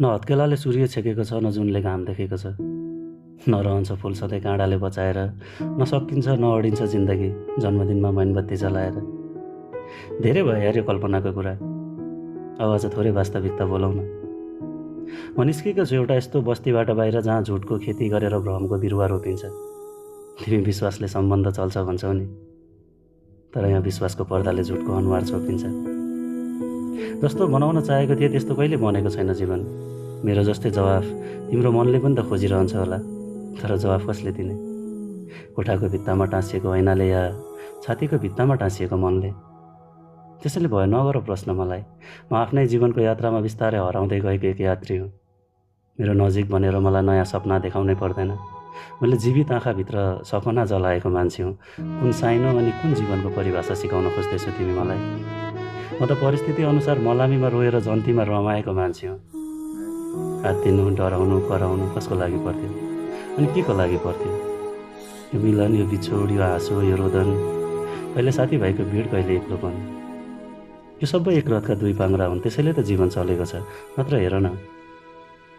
न हत्केलाले सूर्य छेकेको छ, न जुनले घाम देखेको छ, न रहन्छ फुल सधैँ काँडाले बचाएर, न सकिन्छ न अडिन्छ जिन्दगी जन्मदिनमा मैनबत्ती जलाएर। धेरै भयो यार यो कल्पनाको कुरा, अब आज थोरै वास्तविकता बोलाउन। म निस्केको छु एउटा यस्तो बस्तीबाट बाहिर जहाँ झुटको खेती गरेर भ्रमको बिरुवा रोपिन्छ। तिमी विश्वासले सम्बन्ध चल्छ भन्छौ नि, तर यहाँ विश्वासको पर्दाले झुटको अनुहार छोपिन्छ। जस्तो बनाउन चाहेको थिए त्यस्तो कहिले बनेको छैन जीवन। मेरो जस्तै जवाफ तिम्रो मनले पनि त खोजिरहन्छ होला, तर जवाफ कसले दिने? कोठाको भित्तामा टाँसिएको ऐनाले या छातीको भित्तामा टाँसिएको मनले? त्यसैले भयो नगर प्रश्न मलाई। म आफ्नै जीवनको यात्रामा बिस्तारै हराउँदै गएको एक यात्री हुँ। मेरो नजिक भनेर मलाई नयाँ सपना देखाउनै पर्दैन। मैले जीवित आँखाभित्र सपना जलाएको मान्छे हुँ। कुन साइनो अनि कुन जीवनको परिभाषा सिकाउन खोज्दैछौ तिमी मलाई? म त परिस्थिति अनुसार मलामीमा रोएर जन्तीमा रमाएको मान्छे हुँ। हात्तिनु, डराउनु, कराउनु कसको लागि पर्थ्यो? अनि के को लागि पर्थ्यो? यो मिलन, यो बिछोड, यो हाँसो, यो रोदन, कहिले साथीभाइको भिड, कहिले एक्लोपन। यो सबै एक रथका दुई पाङ्ग्रा हुन्, त्यसैले त जीवन चलेको छ। नत्र हेर न,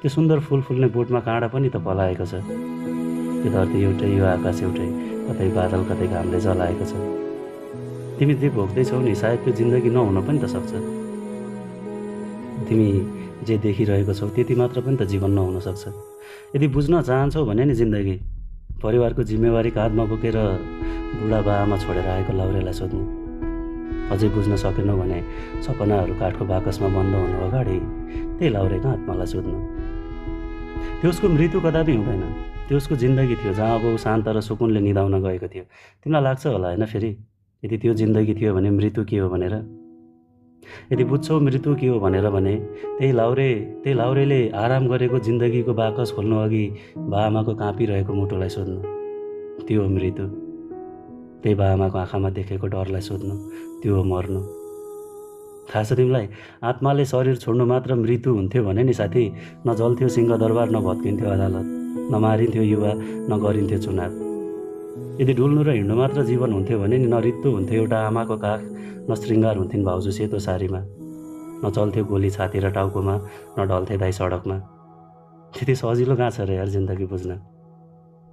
त्यो सुन्दर फुल फुल्ने बोटमा काँडा पनि त पलाएको छ। यो धरती एउटै, यो आकाश एउटै, कतै बादल कतै घामले जलाएको छ। तिमी जे भोग्दैछौ नि, सायद त्यो जिन्दगी नहुन पनि त सक्छ। तिमी जे देखिरहेको छौ त्यति मात्र पनि त जीवन नहुन सक्छ। यदि बुझ्न चाहन्छौ भने नि जिन्दगी, परिवारको जिम्मेवारी काँधमा बोकेर बुढा बाआमा छोडेर आएको लाउरेलाई सोध्नु। अझै बुझ्न सकेनौ भने सपनाहरू काठको बाकसमा बन्द हुनु अगाडि त्यही लाउरेको आत्मालाई सोध्नु। त्यो उसको मृत्यु कदापि हुँदैन, त्यो उसको जिन्दगी थियो जहाँ अब ऊ शान्त र सुकुनले निदाउन गएको थियो। तिमीलाई लाग्छ होला होइन फेरि, यदि त्यो जिन्दगी थियो भने मृत्यु के हो भनेर? यदि बुझ्छौ मृत्यु के हो भनेर भने त्यही लाउरेले आराम गरेको जिन्दगीको बाकस खोल्नु अघि बाआमाको काँपिरहेको मुटुलाई सोध्नु। त्यो हो मृत्यु। त्यही बाआमाको आँखामा देखेको डरलाई सोध्नु। त्यो हो मर्नु। थाहा छ तिमीलाई, आत्माले शरीर छोड्नु मात्र मृत्यु हुन्थ्यो भने नि साथी, न जल्थ्यो सिंहदरबार, न भत्किन्थ्यो अदालत, न मारिन्थ्यो युवा, न गरिन्थ्यो चुनाव। यदि डुल्नु र हिँड्नु मात्र जीवन हुन्थ्यो भने नि न ऋतु हुन्थ्यो एउटा आमाको काख, न श्रृङ्गार हुन्थिन् भाउजू सेतो सारीमा, न चल्थ्यो गोली छाती र टाउकोमा, न ढल्थे दाइ सडकमा। त्यति सजिलो कहाँ छ र यार जिन्दगी बुझ्न?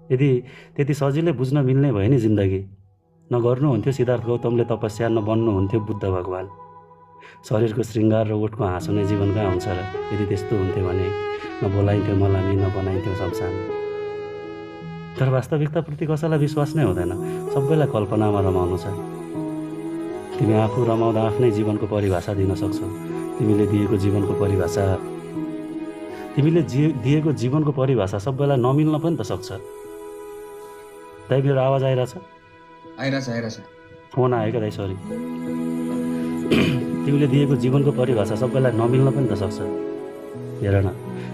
यदि त्यति सजिलै बुझ्न मिल्ने भयो नि जिन्दगी, न गर्नुहुन्थ्यो सिद्धार्थ गौतमले तपस्या, न बन्नुहुन्थ्यो बुद्ध भगवान्। शरीरको श्रृङ्गार र ओठको हाँसो नै जीवन कहाँ हुन्छ र? यदि त्यस्तो हुन्थ्यो भने न बोलाइन्थ्यो मलामी, न बनाइन्थ्यो शमशान। तर वास्तविकताप्रति कसैलाई विश्वास नै हुँदैन, सबैलाई कल्पनामा रमाउनु छ। तिमी आफू रमाउँदा आफ्नै जीवनको परिभाषा दिन सक्छौ। तिमीले दिएको जीवनको परिभाषा सबैलाई नमिल्न पनि त सक्छ। दाइ मेरो आवाज आइरहेछ? आइरहेछ। फोन आयो क्या दाइ, सरी। तिमीले दिएको जीवनको परिभाषा सबैलाई नमिल्न पनि त सक्छ। हेर न,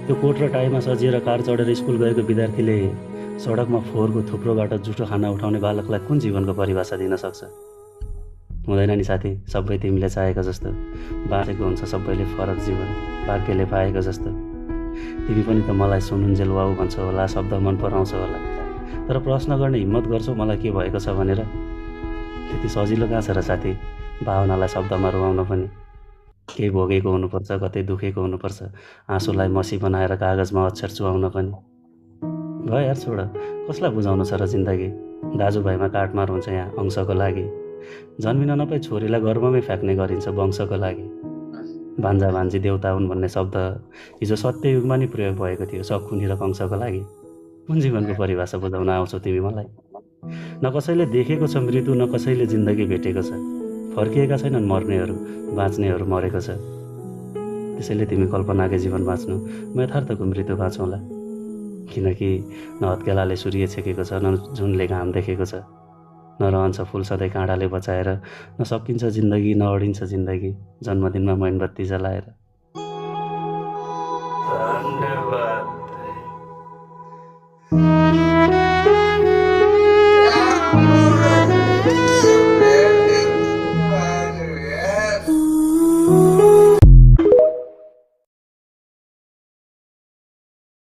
त्यो कोट र टाईमा सजिएर कार चढेर स्कुल गएको विद्यार्थीले सडकमा फोहोरको थुप्रोबाट जुठो खाना उठाउने बालकलाई कुन जीवनको परिभाषा दिन सक्छ? हुँदैन नि साथी, सबै तिमीले चाहेको जस्तो बाँचेको हुन्छ सबैले फरक जीवन, भाग्यले पाएको जस्तो। तिमी पनि त मलाई सुनुन्जेल वाउ भन्छौ होला, शब्द मन पराउँछौ होला, तर प्रश्न गर्ने हिम्मत गर्छौ मलाई के भएको छ भनेर? त्यति सजिलो कहाँ छ र साथी भावनालाई शब्दमा रुवाउन पनि? केही भोगेको हुनुपर्छ, कतै दुखेको हुनुपर्छ, आँसुलाई मसी बनाएर कागजमा अक्षर चुहाउन पनि। भयो यार छोड, कसलाई बुझाउनु छ र जिन्दगी? दाजुभाइमा काटमार हुन्छ यहाँ अंशको लागि, जन्मिन नपाई छोरीलाई गर्वमै फ्याँक्ने गरिन्छ वंशको लागि। भान्जा भान्जी देउता हुन् भन्ने शब्द हिजो सत्ययुगमा नि प्रयोग भएको थियो शकुनी र कंशको लागि। कुन जीवनको परिभाषा बुझाउन आउँछौ तिमी मलाई? न कसैले देखेको छ मृत्यु, न कसैले जिन्दगी भेटेको छ। फर्किएका छैनन् मर्नेहरू, बाँच्नेहरू मरेको छ। त्यसैले तिमी कल्पनाकै जीवन बाँच्नु, म यथार्थको मृत्यु बाँचौँला। किनकि न हत्केलाले सूर्य छेकेको छ, न जुनले घाम देखेको छ, न रहन्छ फुल सधैँ काँडाले बचाएर, न सकिन्छ जिन्दगी, न अडिन्छ जिन्दगी जन्मदिनमा मैनबत्ती जलाएर।